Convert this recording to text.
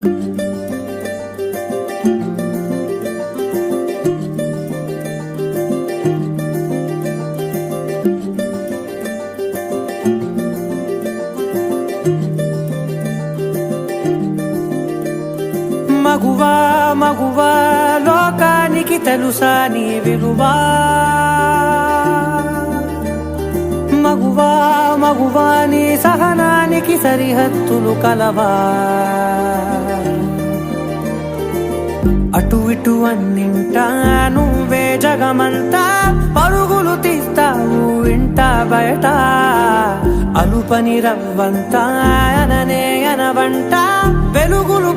మగువా మగువా లోకానికి తెలుసా నీ విలువా, మగువా మగువా నీ సహనానికి సరిహద్దులు కలవా. అటు ఇటు అన్నింటా నువ్వే జగమంతా, పరుగులు తీస్తావు ఇంట బయట. అలుపని రవ్వంతా అననే అనవంట, వెలుగులు